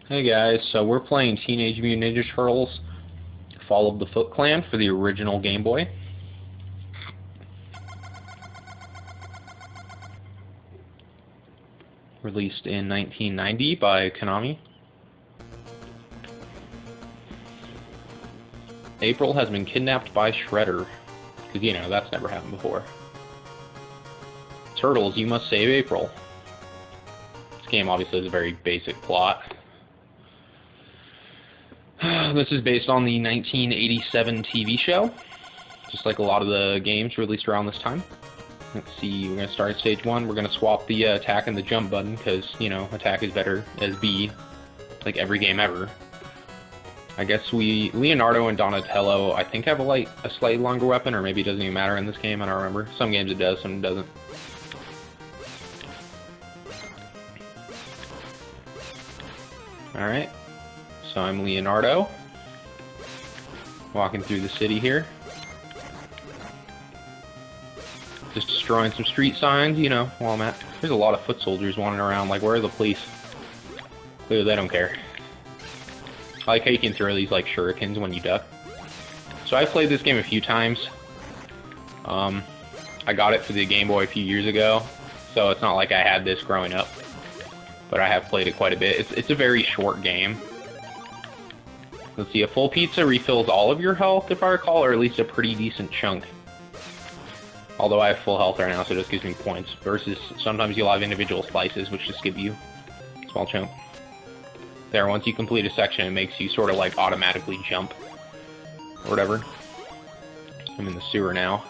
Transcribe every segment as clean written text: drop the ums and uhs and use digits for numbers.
Hey guys, so we're playing Teenage Mutant Ninja Turtles Fall of the Foot Clan for the original Game Boy. Released in 1990 by Konami. April has been kidnapped by Shredder. Because, you know, that's never happened before. Turtles, you must save April. This game obviously has a very basic plot. This is based on the 1987 TV show, just like a lot of the games released around this time. Let's see, we're going to start at stage 1. We're going to swap the attack and the jump button, because, you know, attack is better as B, like every game ever. I guess Leonardo and Donatello, I think, have a slightly longer weapon, or maybe it doesn't even matter in this game, I don't remember. Some games it does, some it doesn't. Alright. So I'm Leonardo, walking through the city here. Just destroying some street signs, you know, while I'm at. There's a lot of foot soldiers wandering around, like, where are the police? Clearly they don't care. I like how you can throw these, like, shurikens when you duck. So I've played this game a few times. I got it for the Game Boy a few years ago, so it's not like I had this growing up. But I have played it quite a bit. It's a very short game. Let's see, a full pizza refills all of your health, if I recall, or at least a pretty decent chunk. Although I have full health right now, so it just gives me points. Versus sometimes you'll have individual slices, which just give you a small chunk. There, once you complete a section, it makes you sort of like automatically jump. Or whatever. I'm in the sewer now.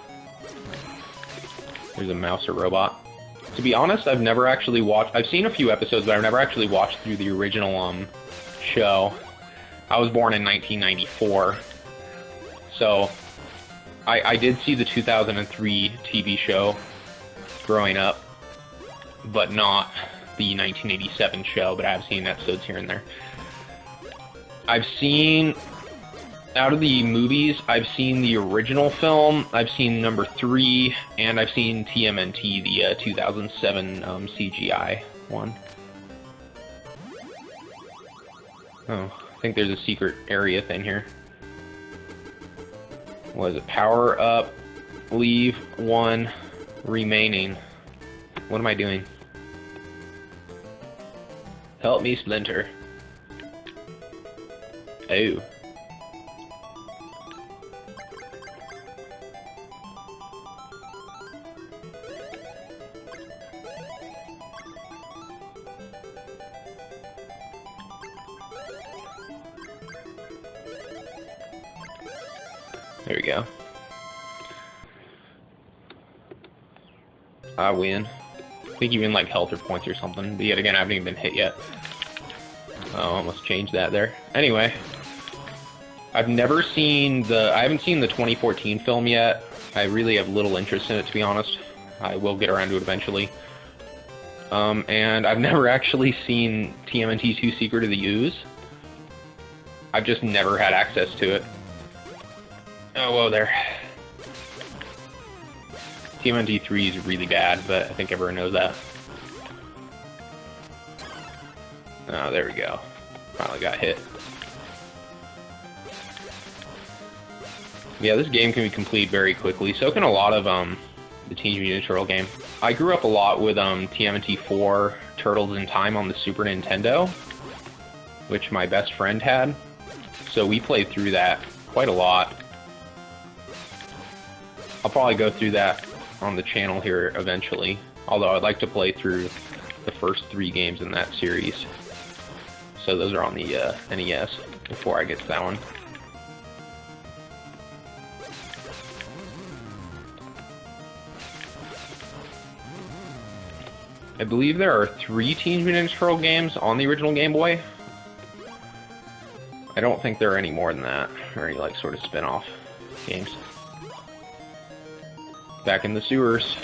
There's a mouse or robot. To be honest, I've never actually watched... I've seen a few episodes, but I've never actually watched through the original show. I was born in 1994, so I did see the 2003 TV show growing up, but not the 1987 show, but I've seen episodes here and there. I've seen, out of the movies, I've seen the original film, I've seen number 3, and I've seen TMNT, the 2007 CGI one. Oh. I think there's a secret area thing here. What is it? Power up, leave 1 remaining. What am I doing? Help me, Splinter. Oh. There we go. I win. I think you win like health or points or something. But yet again, I haven't even been hit yet. Oh, I must change that there. Anyway, I haven't seen the 2014 film yet. I really have little interest in it, to be honest. I will get around to it eventually. And I've never actually seen TMNT 2 Secret of the Ooze. I've just never had access to it. Oh, whoa there. TMNT 3 is really bad, but I think everyone knows that. Oh, there we go. Finally got hit. Yeah, this game can be completed very quickly. So can a lot of the Teenage Mutant Ninja Turtle game. I grew up a lot with TMNT 4 Turtles in Time on the Super Nintendo, which my best friend had. So we played through that quite a lot. I'll probably go through that on the channel here eventually, although I'd like to play through the first 3 games in that series. So those are on the NES before I get to that one. I believe there are 3 Teenage Mutant Ninja Turtle games on the original Game Boy. I don't think there are any more than that, or any like sort of spin-off games. Back in the sewers.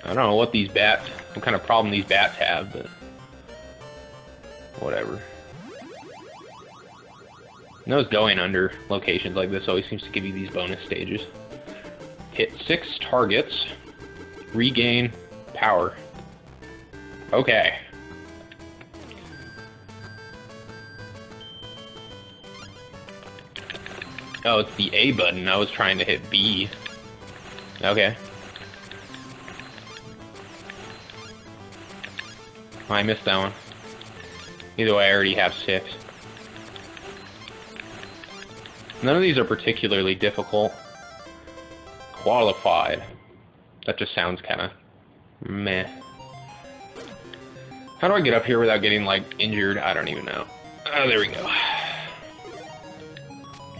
I don't know what kind of problem these bats have, but whatever. Those going under locations like this always seems to give you these bonus stages. Hit 6 targets. Regain power. Okay. Oh, it's the A button. I was trying to hit B. Okay. I missed that one. Either way, I already have 6. None of these are particularly difficult. Qualified. That just sounds kind of meh. How do I get up here without getting, like, injured? I don't even know. Oh, there we go.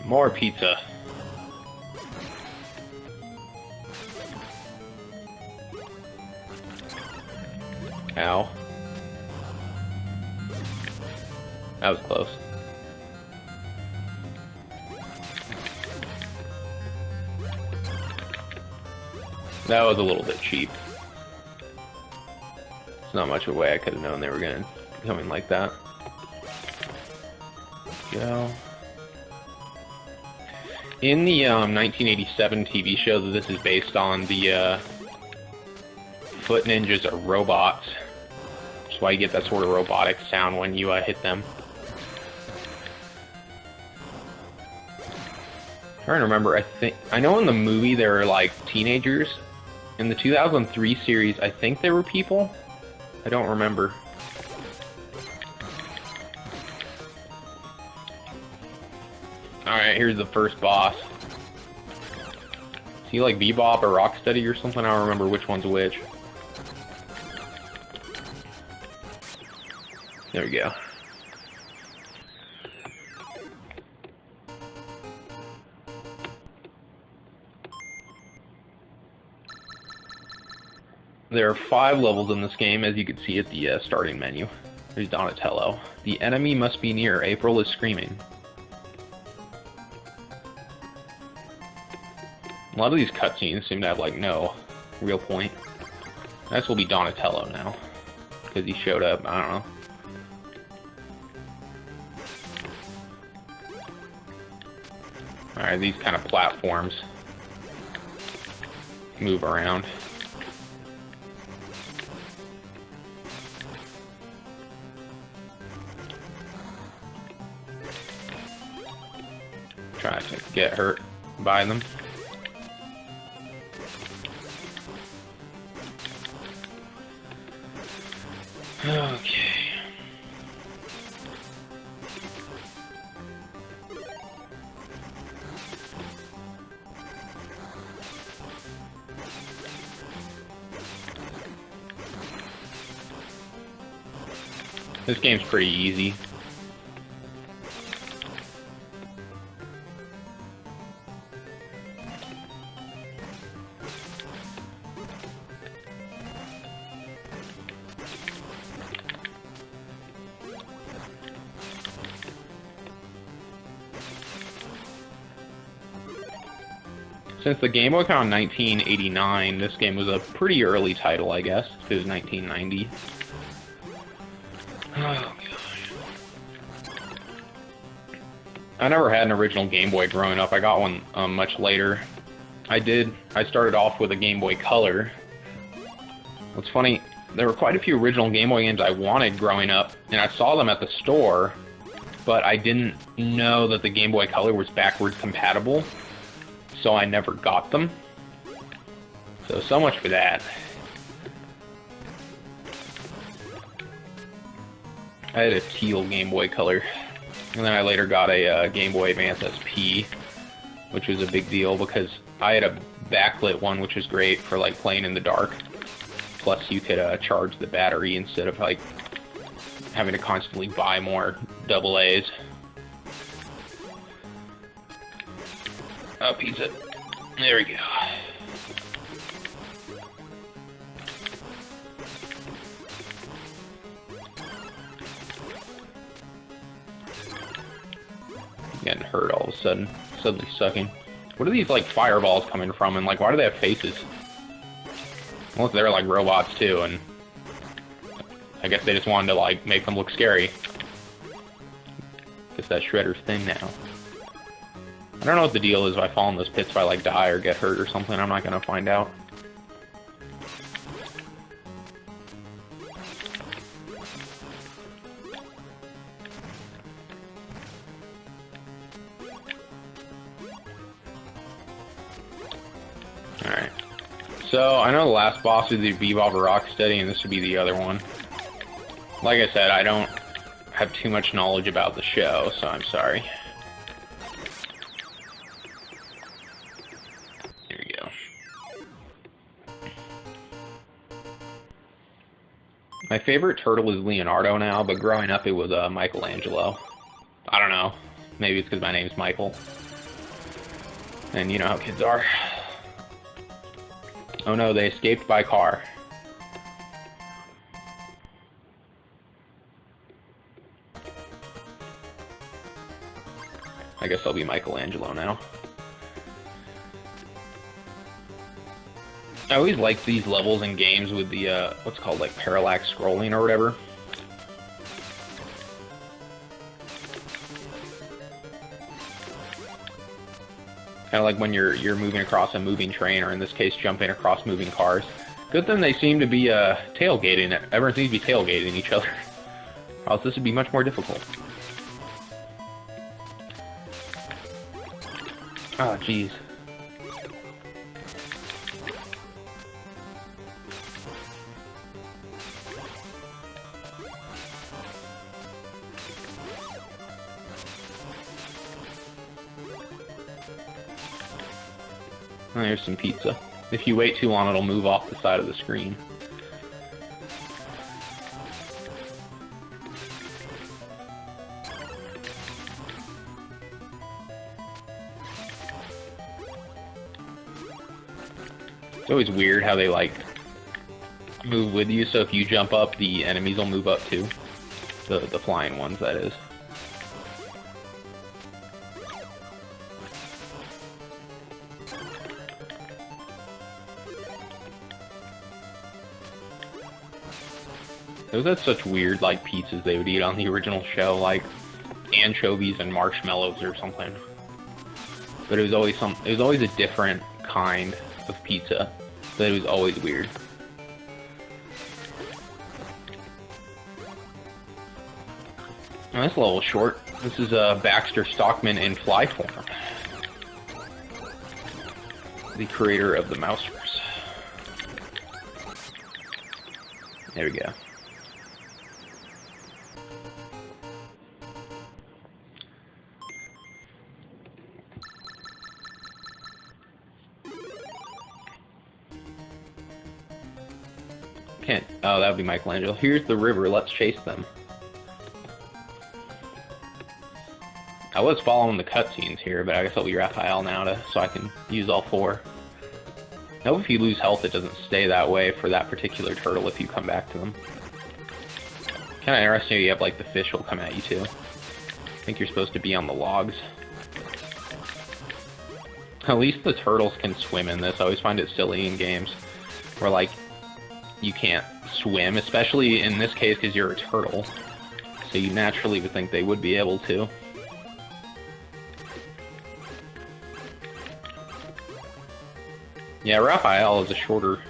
More pizza. Ow. That was close. That was a little bit cheap. It's not much of a way I could have known they were going to come in like that. Go. In the 1987 TV show that this is based on, the foot ninjas are robots. That's why you get that sort of robotic sound when you hit them. I'm trying to remember, I know in the movie they were like teenagers. In the 2003 series, I think they were people. I don't remember. Alright, here's the first boss. Is he like Bebop or Rocksteady or something? I don't remember which one's which. There we go. There are 5 levels in this game, as you can see at the starting menu. There's Donatello. The enemy must be near. April is screaming. A lot of these cutscenes seem to have, like, no real point. This will be Donatello now, because he showed up. I don't know. Alright, these kind of platforms move around. Try to get hurt by them. Okay. This game's pretty easy. Since the Game Boy came out in 1989, this game was a pretty early title, I guess. It was 1990. Oh, gosh. I never had an original Game Boy growing up. I got one much later. I started off with a Game Boy Color. What's funny, there were quite a few original Game Boy games I wanted growing up, and I saw them at the store, but I didn't know that the Game Boy Color was backwards compatible. So I never got them. So much for that. I had a teal Game Boy Color. And then I later got a Game Boy Advance SP, which was a big deal because I had a backlit one, which was great for like playing in the dark. Plus you could charge the battery instead of like having to constantly buy more AA's. Oh, pizza. There we go. Getting hurt all of a sudden. Suddenly sucking. What are these, like, fireballs coming from? And, like, why do they have faces? Unless they're, like, robots, too, and I guess they just wanted to, like, make them look scary. Guess that Shredder's thing now. don't know what the deal is if I fall in those pits if I like die or get hurt or something. I'm not gonna find out. Alright. So, I know the last boss was the Bebop Rocksteady, and this would be the other one. Like I said, I don't have too much knowledge about the show, so I'm sorry. Here we go. My favorite turtle is Leonardo now, but growing up it was Michelangelo. I don't know. Maybe it's because my name's Michael. And you know how kids are. Oh no, they escaped by car. I guess I'll be Michelangelo now. I always like these levels in games with the, what's called, like, parallax scrolling or whatever. Kind of like when you're moving across a moving train, or in this case, jumping across moving cars. Good thing they seem to be tailgating it. Everyone seems to be tailgating each other. Or else this would be much more difficult. Oh, jeez. Oh, there's some pizza. If you wait too long, it'll move off the side of the screen. It's always weird how they, like, move with you, so if you jump up, the enemies will move up too. The flying ones, that is. Those had such weird, like, pizzas they would eat on the original show, like anchovies and marshmallows or something. But it was always a different kind of pizza, but it was always weird. Oh, this level's short. This is Baxter Stockman in fly form, the creator of the Mouseverse. There we go. Can't. Oh, that would be Michelangelo. Here's the river. Let's chase them. I was following the cutscenes here, but I guess I'll be Raphael now so I can use all four. I hope if you lose health, it doesn't stay that way for that particular turtle if you come back to them. Kind of interesting. You have like the fish will come at you too. I think you're supposed to be on the logs. At least the turtles can swim in this. I always find it silly in games where like you can't swim, especially in this case because you're a turtle. So you naturally would think they would be able to. Yeah, Raphael is a shorter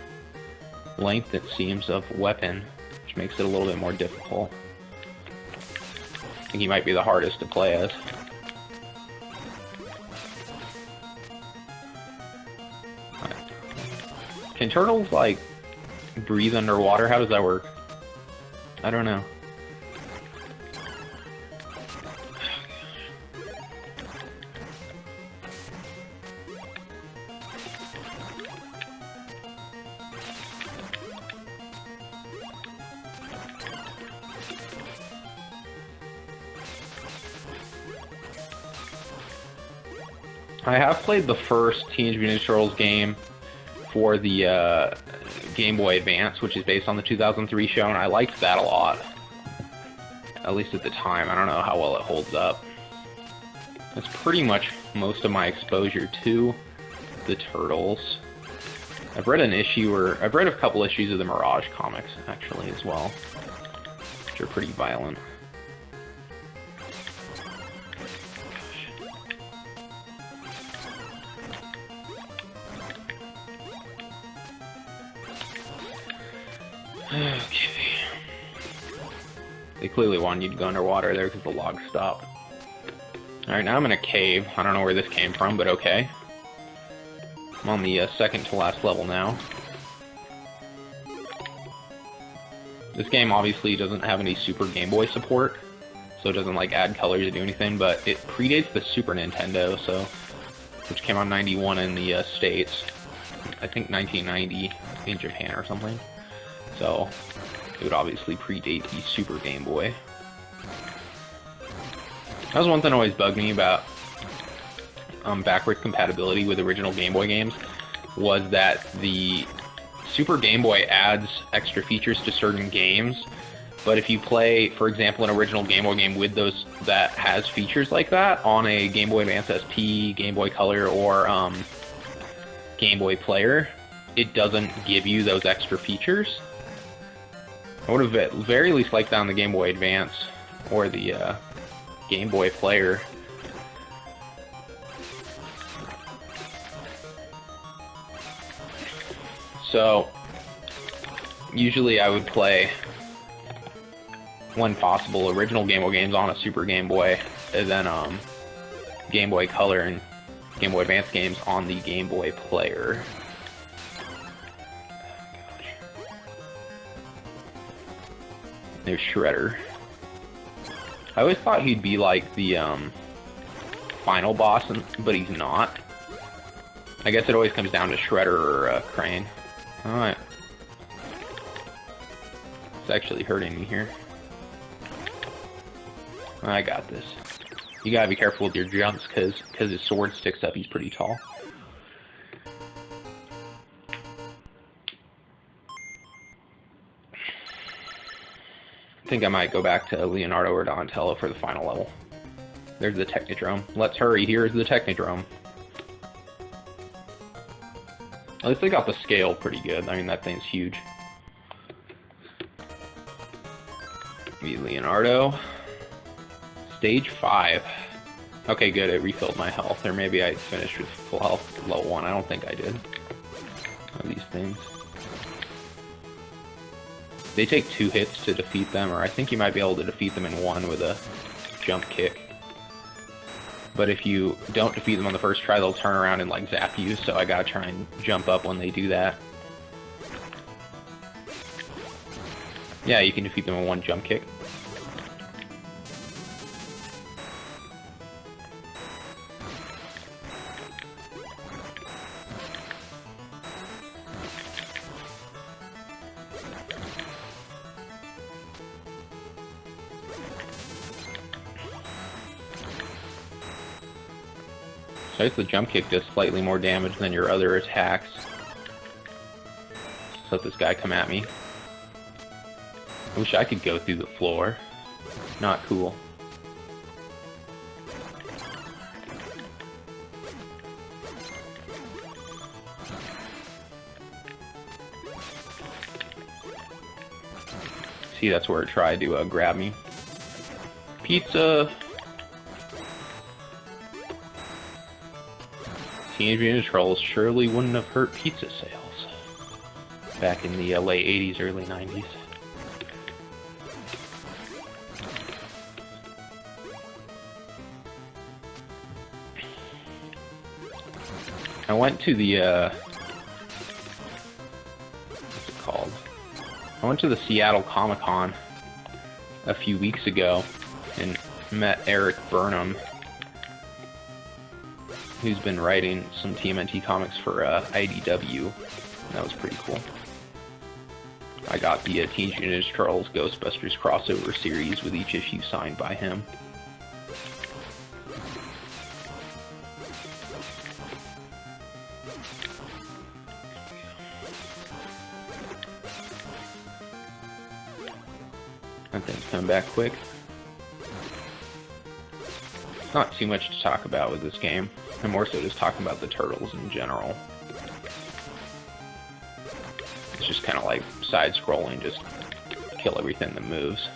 length, it seems, of weapon, which makes it a little bit more difficult. I think he might be the hardest to play as. Can turtles, like, breathe underwater? How does that work? I don't know. I have played the first Teenage Mutant Ninja Turtles game for the Game Boy Advance, which is based on the 2003 show, and I liked that a lot. At least at the time. I don't know how well it holds up. That's pretty much most of my exposure to the Turtles. I've read a couple issues of the Mirage comics, actually, as well, which are pretty violent. Okay. They clearly wanted you to go underwater there because the log stopped. Alright, now I'm in a cave. I don't know where this came from, but okay. I'm on the second to last level now. This game obviously doesn't have any Super Game Boy support, so it doesn't like add colors or do anything, but it predates the Super Nintendo, so which came out in 91 in the States. I think 1990 in Japan or something. So it would obviously predate the Super Game Boy. That was one thing that always bugged me about backward compatibility with original Game Boy games, was that the Super Game Boy adds extra features to certain games, but if you play, for example, an original Game Boy game with those that has features like that on a Game Boy Advance SP, Game Boy Color, or Game Boy Player, it doesn't give you those extra features. I would have at very least liked that on the Game Boy Advance or the Game Boy Player. So, usually I would play, when possible, original Game Boy games on a Super Game Boy, and then Game Boy Color and Game Boy Advance games on the Game Boy Player. There's Shredder. I always thought he'd be like the final boss, but he's not. I guess it always comes down to Shredder or Crane. Alright. It's actually hurting me here. I got this. You gotta be careful with your jumps, because his sword sticks up, he's pretty tall. I think I might go back to Leonardo or Donatello for the final level. There's the Technodrome. Let's hurry, here's the Technodrome. At least they got the scale pretty good. I mean, that thing's huge. Be Leonardo. Stage 5. Okay, good, it refilled my health. Or maybe I finished with full health level 1. I don't think I did. Of these things. They take 2 hits to defeat them, or I think you might be able to defeat them in 1 with a jump kick. But if you don't defeat them on the first try, they'll turn around and like zap you, so I gotta try and jump up when they do that. Yeah, you can defeat them in 1 jump kick. So I guess the jump kick does slightly more damage than your other attacks. Just let this guy come at me. I wish I could go through the floor. Not cool. See, that's where it tried to grab me. Pizza! Teenage Mutant Ninja Turtles surely wouldn't have hurt pizza sales back in the late 80s, early 90s. I went to the, what's it called? I went to the Seattle Comic-Con a few weeks ago and met Eric Burnham, who's been writing some TMNT comics for IDW. That was pretty cool. I got the Teenage Mutant Ninja Turtles Ghostbusters crossover series with each issue signed by him. That thing's coming back quick. Not too much to talk about with this game. I'm more so just talking about the turtles in general. It's just kind of like side-scrolling, just kill everything that moves.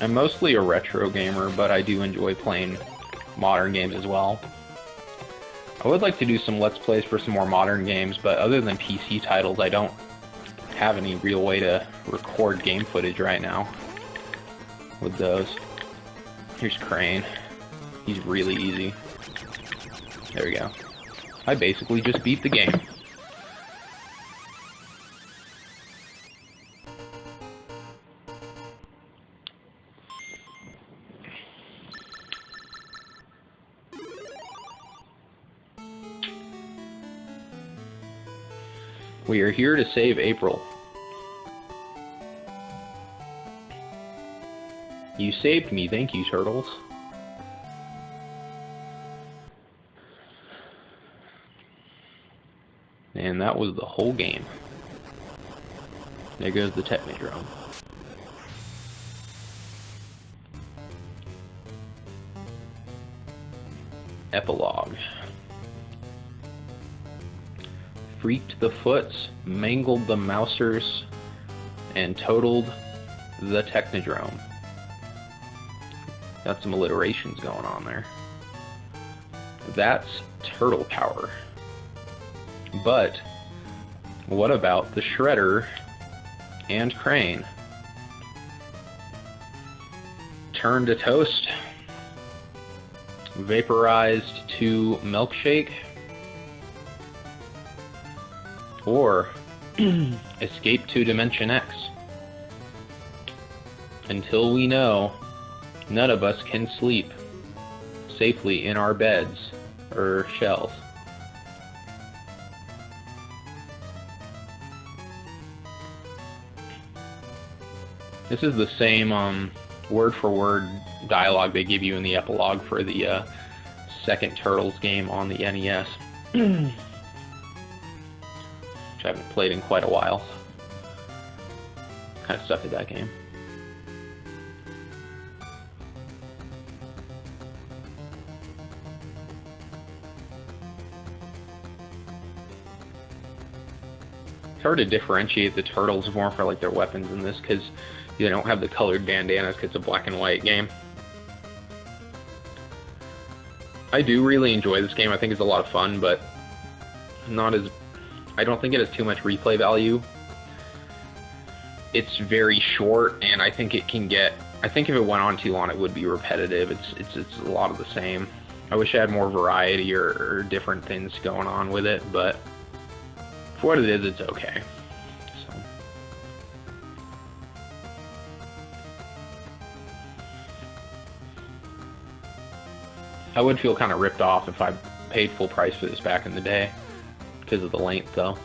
I'm mostly a retro gamer, but I do enjoy playing modern games as well. I would like to do some Let's Plays for some more modern games, but other than PC titles, I don't have any real way to record game footage right now with those. Here's Crane. He's really easy. There we go. I basically just beat the game. We are here to save April. You saved me, thank you, Turtles. And that was the whole game. There goes the Technodrome. Epilogue. Freaked the Foots, mangled the Mousers, and totaled the Technodrome. Got some alliterations going on there. That's turtle power. But what about the Shredder and Crane? Turned to toast, vaporized to milkshake, or escape to Dimension X. Until we know, none of us can sleep safely in our beds or shells. This is the same word-for-word dialogue they give you in the epilogue for the second Turtles game on the NES. I haven't played in quite a while. Kind of sucked at that game. It's hard to differentiate the Turtles more for like their weapons in this because they don't have the colored bandanas because it's a black and white game. I do really enjoy this game. I think it's a lot of fun, but not as... I don't think it has too much replay value. It's very short, and I think it can get... I think if it went on too long, it would be repetitive. It's a lot of the same. I wish I had more variety or different things going on with it, but for what it is, it's okay. So. I would feel kind of ripped off if I paid full price for this back in the day. Because of the length, though.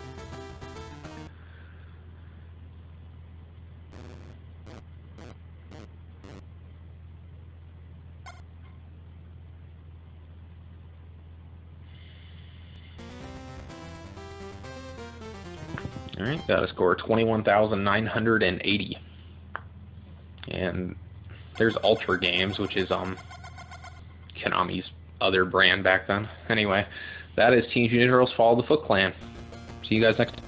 Alright, got a score of 21,980. And there's Ultra Games, which is Konami's other brand back then. Anyway, that is Teenage Mutant Ninja Turtles Fall of the Foot Clan. See you guys next time.